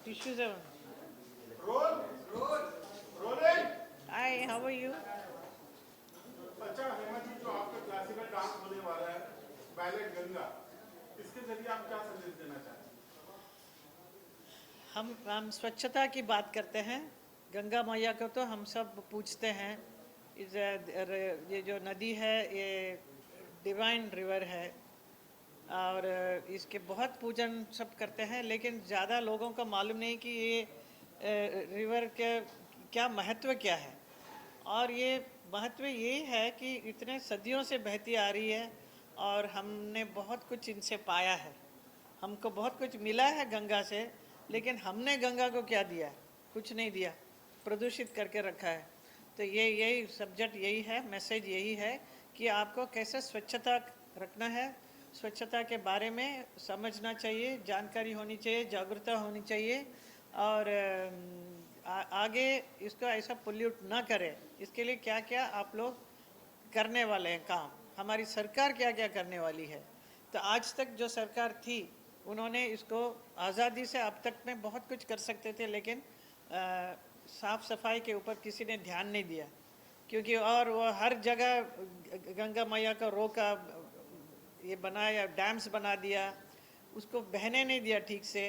tissues are. Roll roll rolling. Hi, how are you? अच्छा हेमा जी, जो आपका क्लासिकल डांस होने वाला है बैलेट गंगा, इसके जरिए आप क्या संदेश देना चाहते हम स्वच्छता की बात करते हैं। गंगा मैया को तो हम सब पूछते हैं। ये जो नदी है ये डिवाइन रिवर है और इसके बहुत पूजन सब करते हैं, लेकिन ज़्यादा लोगों को मालूम नहीं कि ये रिवर के क्या महत्व क्या है। और ये महत्व यही है कि इतने सदियों से बहती आ रही है और हमने बहुत कुछ इनसे पाया है। हमको बहुत कुछ मिला है गंगा से, लेकिन हमने गंगा को क्या दिया? कुछ नहीं दिया, प्रदूषित करके रखा है। तो ये यही सब्जेक्ट यही है, मैसेज यही है कि आपको कैसे स्वच्छता रखना है, स्वच्छता के बारे में समझना चाहिए, जानकारी होनी चाहिए, जागरूकता होनी चाहिए और आगे इसको ऐसा पोल्यूट ना करें। इसके लिए क्या क्या आप लोग करने वाले हैं काम, हमारी सरकार क्या क्या करने वाली है। तो आज तक जो सरकार थी उन्होंने इसको आज़ादी से अब तक में बहुत कुछ कर सकते थे, लेकिन साफ़ सफाई के ऊपर किसी ने ध्यान नहीं दिया, क्योंकि और वो हर जगह गंगा मैया का रोका, ये बनाया, डैम्स बना दिया, उसको बहने नहीं दिया ठीक से,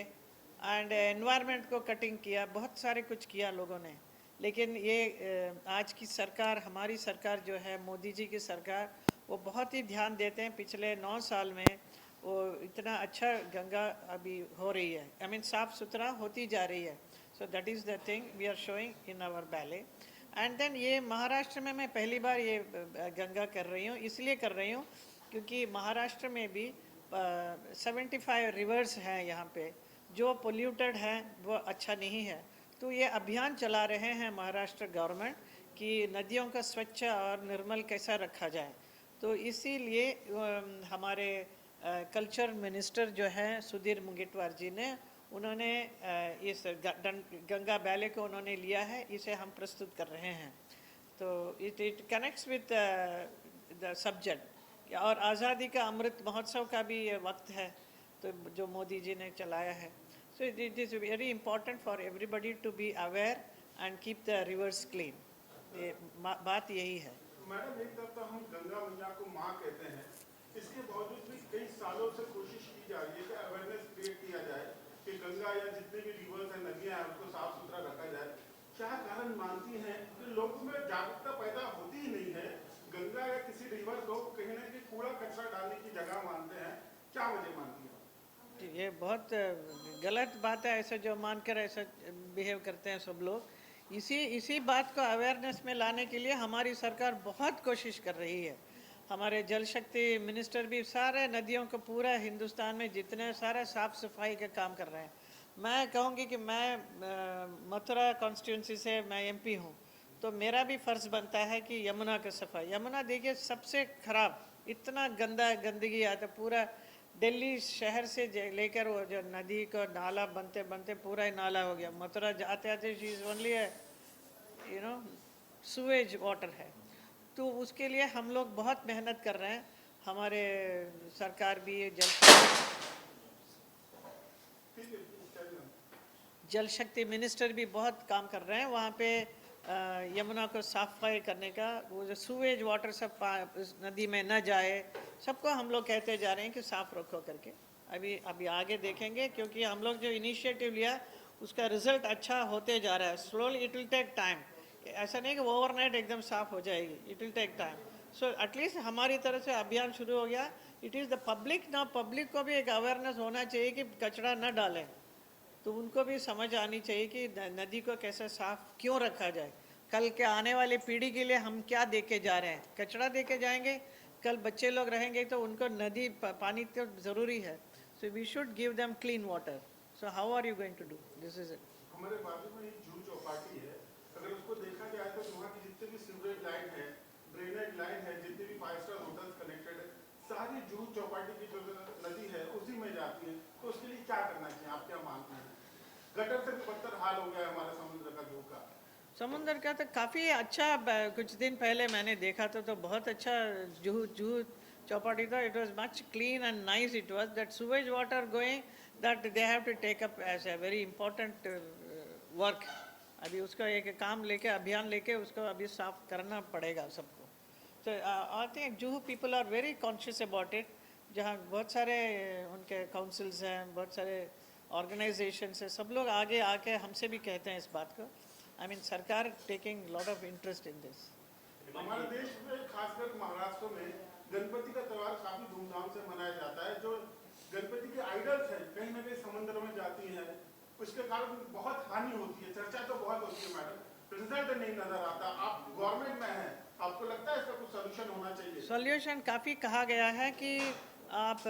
एंड एनवायरनमेंट को कटिंग किया, बहुत सारे कुछ किया लोगों ने। लेकिन ये आज की सरकार, हमारी सरकार जो है, मोदी जी की सरकार, वो बहुत ही ध्यान देते हैं। पिछले 9 साल में वो इतना अच्छा गंगा अभी हो रही है, आई मीन साफ़ सुथरा होती जा रही है। So that is the thing we are showing in our ballet. And then ये महाराष्ट्र में मैं पहली बार ये गंगा कर रही हूँ, इसलिए कर रही हूँ क्योंकि महाराष्ट्र में भी 75 रिवर्स हैं यहाँ पे जो पोल्यूटेड हैं, वो अच्छा नहीं है। तो ये अभियान चला रहे हैं महाराष्ट्र गवर्नमेंट कि नदियों का स्वच्छ और निर्मल कैसा रखा जाए। तो इसीलिए हमारे कल्चर मिनिस्टर जो हैं सुधीर मुंगेटवार जी ने, उन्होंने इस गंगा बैले को उन्होंने लिया है, इसे हम प्रस्तुत कर रहे हैं। तो it connects with the subject. और आज़ादी का अमृत महोत्सव का भी ये वक्त है, तो जो मोदी जी ने चलाया है। So it is very important for everybody to be aware and keep the rivers clean. ये बात यही है। हैं? मैडम, एक तरफ तो हम गंगा मैया को माँ कहते हैं, इसके बावजूद भी कई सालों से कोशिश की जा रही है कि अवेयरनेस क्रिएट किया जाए कि गंगा या जितने भी रिवर्स हैं, नदियाँ हैं, उसको साफ सुथरा रखा जाए। क्या कारण मानती हैं कि लोगों में जागरूकता पैदा होती ही नहीं है? गंगा या किसी रिवर को कहीं ना कहीं कूड़ा कचरा डालने की जगह मानते हैं, क्या वजह मानती है? ये बहुत गलत बात है, ऐसे जो मानकर ऐसा बिहेव करते हैं सब लोग। इसी बात को अवेयरनेस में लाने के लिए हमारी सरकार बहुत कोशिश कर रही है। हमारे जल शक्ति मिनिस्टर भी सारे नदियों को, पूरा हिंदुस्तान में जितने सारे साफ़ सफाई का काम कर रहे हैं। मैं कहूँगी कि मैं मथुरा कॉन्स्टिट्यूंसी से मैं एमपी हूँ, तो मेरा भी फ़र्ज़ बनता है कि यमुना का सफाई। यमुना देखिए सबसे ख़राब, इतना गंदगी आता, पूरा दिल्ली शहर से लेकर वो जो नदी को नाला बनते बनते पूरा ही नाला हो गया। मथुरा जाते आते she is only you know sewage water है। तो उसके लिए हम लोग बहुत मेहनत कर रहे हैं। हमारे सरकार भी जल शक्ति मिनिस्टर भी बहुत काम कर रहे हैं वहाँ पे यमुना को सफाई करने का। वो जो सूवेज वाटर सब उस नदी में न जाए, सबको हम लोग कहते जा रहे हैं कि साफ़ रखो करके। अभी आगे देखेंगे, क्योंकि हम लोग जो इनिशिएटिव लिया उसका रिजल्ट अच्छा होते जा रहा है। Slowly it will take time, ऐसा नहीं कि ओवरनाइट एकदम साफ़ हो जाएगी, it will take time. So at least हमारी तरफ से अभियान शुरू हो गया। इट इज़ द पब्लिक ना, पब्लिक को भी एक अवेयरनेस होना चाहिए कि कचरा न डालें। तो उनको भी समझ आनी चाहिए कि नदी को कैसे साफ क्यों रखा जाए। कल के आने वाली पीढ़ी के लिए हम क्या दे के जा रहे हैं? कचरा दे के जाएंगे, कल बच्चे लोग रहेंगे तो उनको नदी पानी तो ज़रूरी है। So we should give them clean water. So how are you going to do this? Is it. हमारे बाजू में एक जूह चौपाटी है, अगर उसको देखा जाए तो वहाँ की जितने भी सीवरेज लाइन है, ड्रेनेज लाइन है, जितने भी 5 स्टार होटल्स कनेक्टेड है, सारी जूह चौपाटी की जो नदी है उसी में जाती है। तो उसके लिए क्या करना चाहिए, आप क्या मानते हैं? गटर से भी बदतर हाल हो गया है हमारे समुद्र का, जूह का। समुंदर का तो काफ़ी अच्छा, कुछ दिन पहले मैंने देखा तो बहुत अच्छा जूह जूह चौपाटी था। It was much clean and nice. It was that sewage water going, that they have to take up as a very important work. अभी उसका एक काम लेके अभियान लेके उसको अभी साफ करना पड़ेगा सबको. So I think Juhu people are very conscious about it. जहाँ बहुत सारे उनके councils हैं, बहुत सारे organizations हैं, सब लोग आगे आके हमसे भी कहते हैं इस बात को. I mean सरकार taking lot of interest in this. हमारे देश में खासकर महाराष्ट्र में गणपति का त्योहार काफी धूमधाम से मनाया जाता है। जो गणपति के आइडल्स हैं कहीं न कहीं समुद्र में जाती हैं, उसके कारण बहुत हानि होती है। चर्चा तो बहुत होती है मैडम, रिजल्ट नहीं नजर आता। आप गवर्नमेंट में हैं, आपको लगता है इसका कुछ सोल्यूशन होना चाहिए? सोल्यूशन काफ़ी कहा गया है कि आप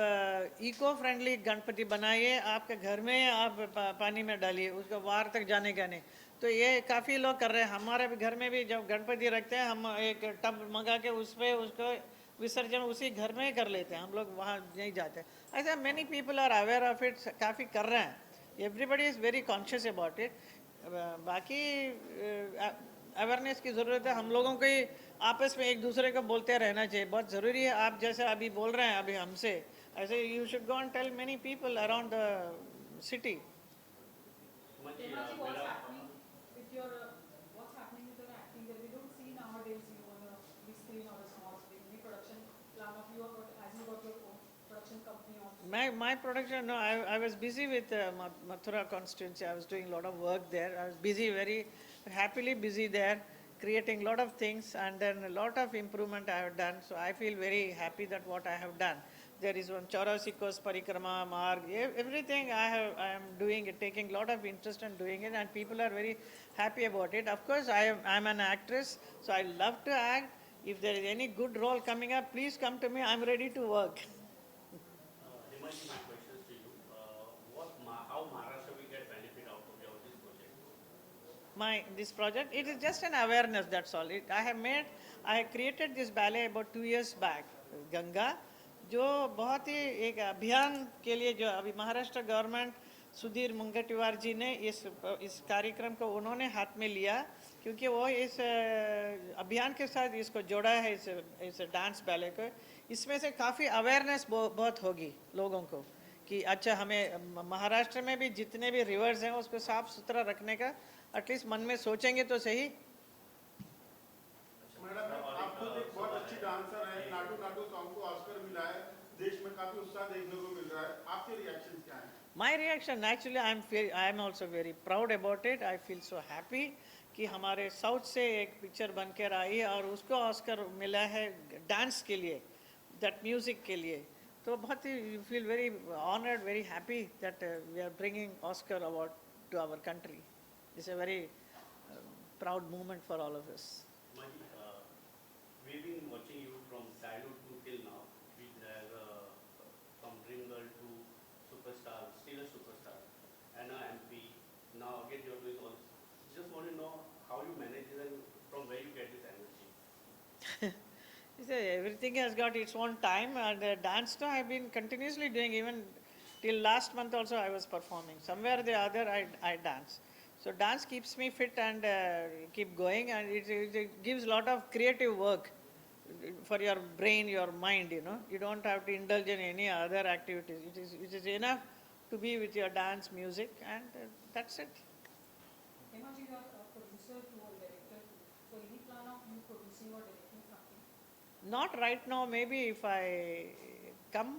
इको फ्रेंडली गणपति बनाइए, आपके घर में आप पानी में डालिए, उसको बाहर तक जाने का नहीं. तो ये काफ़ी लोग कर रहे हैं. हमारे भी घर में भी जब गणपति रखते हैं हम एक टब मंगा के उस पर उसको विसर्जन उसी घर में ही कर लेते हैं, हम लोग वहाँ नहीं जाते. ऐसा many people are aware of it, काफ़ी कर रहे हैं. Everybody is very conscious about it. बाकी अवेयरनेस की ज़रूरत है. हम लोगों को ही आपस में एक दूसरे को बोलते रहना चाहिए, बहुत ज़रूरी है. आप जैसे अभी बोल रहे हैं अभी हमसे, ऐसे you should go and tell many people around the city. What's happening with your what's happening with your acting that we don't see nowadays you on a big screen or a small screen? Any production plan of you or as you got your own production company or My production, no, I was busy with Mathura constituency. I was doing a lot of work there. I was busy, very happily busy there, creating a lot of things, and then a lot of improvement I have done. So I feel very happy that what I have done. There is one Chaurasi Kos Parikrama Marg, everything I am doing it, taking a lot of interest in doing it, and people are very happy about it. Of course, I'm an actress, so I love to act. If there is any good role coming up, please come to me. I'm ready to work. Himanshu, my question is to you. How Maharashtra will get benefit out of this project? This project, it is just an awareness, that's all. I have created this ballet about 2 years back, Ganga, जो बहुत ही एक अभियान के लिए जो अभी Maharashtra government Sudhir Mungantiwar जी ने इस कार्यक्रम को उन्होंने हाथ में लिया, क्योंकि वो इस अभियान के साथ इसको जोड़ा है, इस डांस बैले को. इसमें से काफ़ी अवेयरनेस बहुत होगी लोगों को कि अच्छा हमें महाराष्ट्र में भी जितने भी रिवर्स हैं उसको साफ सुथरा रखने का एटलीस्ट मन में सोचेंगे तो सही. मैडम, आप खुद एक बहुत अच्छी डांसर हैं, नाटू नाटू सॉन्ग को ऑस्कर मिला है, देश में काफी उत्साह देखने को मिल रहा है. आपके रिएक्शंस क्या हैं? My reaction, actually, I am also very proud about it. I feel so happy कि हमारे साउथ से एक पिक्चर बनकर आई और उसको ऑस्कर मिला है डांस के लिए, दैट म्यूजिक के लिए. तो बहुत ही you feel very honoured, very happy that we are bringing Oscar award to our country. It's a very proud moment for all of us. We've been watching you from childhood to till now, from dream girl to superstar, still a superstar, and a MP. Now again you're doing all. Just want to know how you manage it and from where you get this energy. Everything has got its own time, and dance too I have been continuously doing. Even till last month also I was performing. Somewhere or the other I dance. So dance keeps me fit and keep going, and it gives a lot of creative work for your brain, your mind, you know. You don't have to indulge in any other activities. It is enough to be with your dance, music, and that's it. Himanshu, you are a producer to a director too. So any plan of you producing or directing something? Not right now. Maybe if I come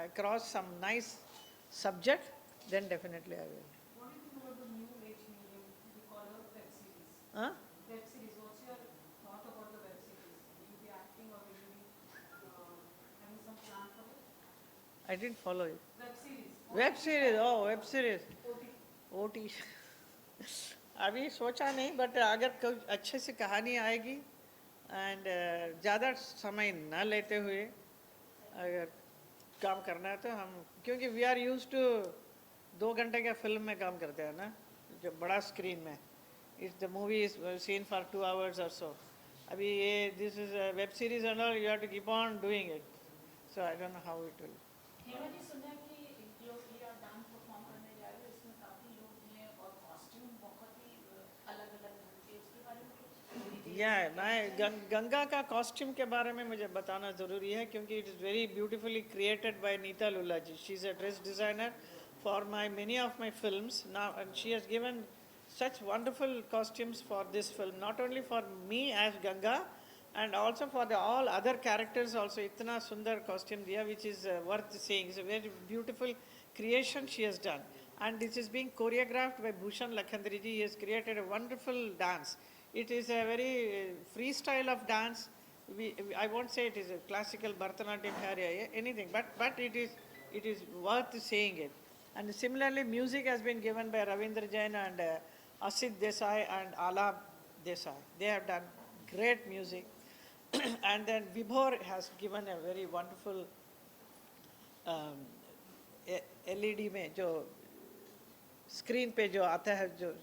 across some nice subject, then definitely I will. What do you think about the new age medium we call a web series? Huh? Web series, what's your thought about the web series? Will you be acting or will you be having some plan for it? I didn't follow you. Web series. Web series, oh, web series. OTT. OT. अभी सोचा नहीं, but अगर कोई अच्छे से कहानी आएगी and ज़्यादा समय न लेते हुए अगर काम करना है तो हम, क्योंकि वी आर यूज टू 2 घंटे के फिल्म में काम करते हैं ना, जो बड़ा स्क्रीन में. It's the movie is seen for 2 hours और सो. अभी ये this is web series and all, you have to keep on doing it. So I don't know how it will. Hema ji, सुना कि जो ये आप डांस परफॉर्म करने जा रहे हो इसमें काफ़ी लोग हैं और कॉस्ट्यूम बहुत ही अलग-अलग ढंग के, उसके बारे में कुछ या मैं गंगा का कॉस्ट्यूम के बारे में मुझे बताना ज़रूरी है, क्योंकि it is very beautifully created by Neeta Lulla ji. She is a dress designer for many of my films now, and she has given such wonderful costumes for this film, not only for me as Ganga, and also for all other characters also. Itna sundar costume diya, which is worth seeing. It's a very beautiful creation she has done. And this is being choreographed by Bhushan Lakhandri ji. He has created a wonderful dance. It is a very free style of dance. I won't say it is a classical Bharatanatyam area, anything, but it is worth seeing it. And similarly, music has been given by Ravindra Jain and Asit Desai and Alap Desai. They have done great music. And then Vibhor has given a very wonderful LED में जो screen पे जो आता है, जो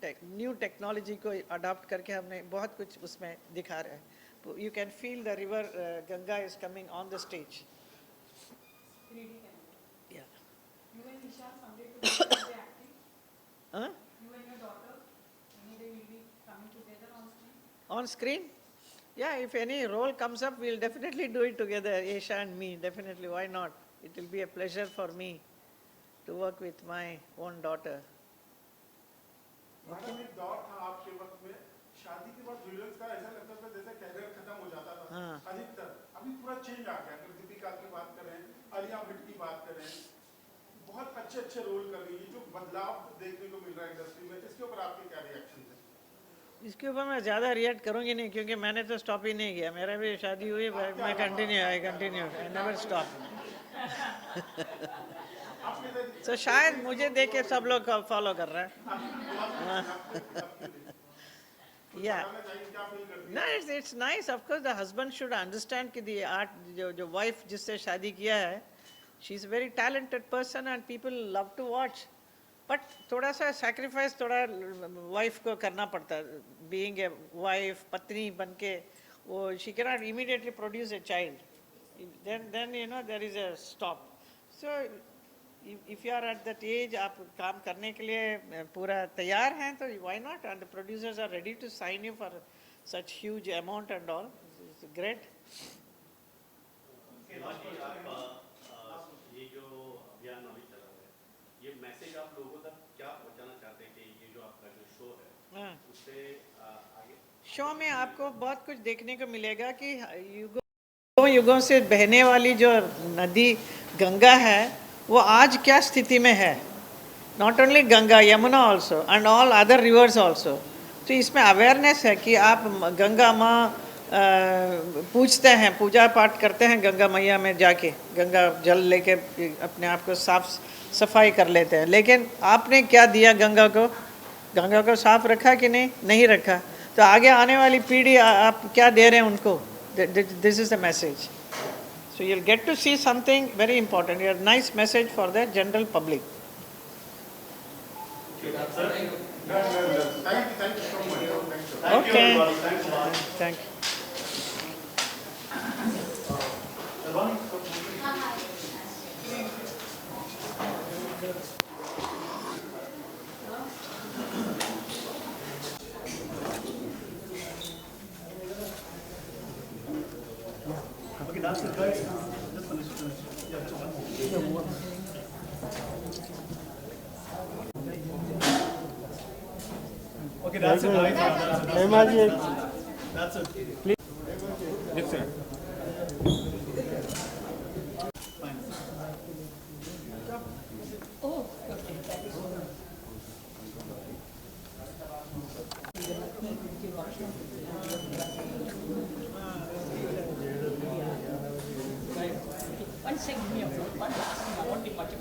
new technology को adopt करके हमने बहुत कुछ उसमें दिखा रहे हैं. You can feel the river Ganga is coming on the stage. 3D camera. Yeah. You and Nishan someday could be acting. Huh? You and your daughter, any day will be coming together on screen. On screen? Yeah, if any role comes up, we'll definitely do it together, Aisha and me, definitely, why not? It will be a pleasure for me to work with my own daughter. Madam एक दौर था आपके वक्त में, शादी के बाद villains का ऐसा लगता था जैसे कैरियर खत्म हो जाता था. हाँ. अधिकतर अभी पूरा चेंज आ गया. अगर दीपिका की बात करें, आलिया भट्ट की बात करें, बहुत अच्छे अच्छे रोल कर रही है. जो बदलाव देखने को मिल रहा है इंडस्ट्री में, इसके ऊपर आपके क्या रिएक्शन है? इसके ऊपर मैं ज़्यादा रिएक्ट करूँगी नहीं, क्योंकि मैंने तो स्टॉप ही नहीं किया. मेरा भी शादी हुई, मैं कंटिन्यू, आई नेवर स्टॉप. तो शायद मुझे देख के सब लोग फॉलो कर रहे हैं. Yeah. No, it's nice. Of course, the husband should understand कि the art, जो wife जिससे शादी किया है, she's a very talented person and people love to watch. But थोड़ा सा sacrifice थोड़ा wife को करना पड़ता है. Being a wife, पत्नी बन के, वो she cannot immediately produce a child. Then you know there is a stop. So if you are at that age, आप काम करने के लिए पूरा तैयार हैं, तो why not? And the producers are ready to sign you for such huge amount and all. It's great. सेवा जी, आप ये जो अभियान अभी चला रहे हैं, ये मैसेज आप लोगों तक क्या पहुंचाना चाहते हैं कि ये जो आपका जो शो है, उससे आगे? शो में आपको बहुत कुछ देखने को मिलेगा कि युगों से बहने वाली जो नदी गंगा है, वो आज क्या स्थिति में है. Not only Ganga, Yamuna also and all other rivers also. तो इसमें अवेयरनेस है कि आप गंगा माँ पूछते हैं, पूजा पाठ करते हैं गंगा मैया में जाके, गंगा जल लेके अपने आप को साफ सफाई कर लेते हैं. लेकिन आपने क्या दिया गंगा को साफ रखा कि नहीं रखा. तो आगे आने वाली पीढ़ी आप क्या दे रहे हैं उनको. This is the message. So you'll get to see something very important. A nice message for the general public. Thank you so much. Okay. Thank you. Okay, that's it. That's it. Please. Yes, sir. Oh, okay. One second, one last thing. I want to watch it.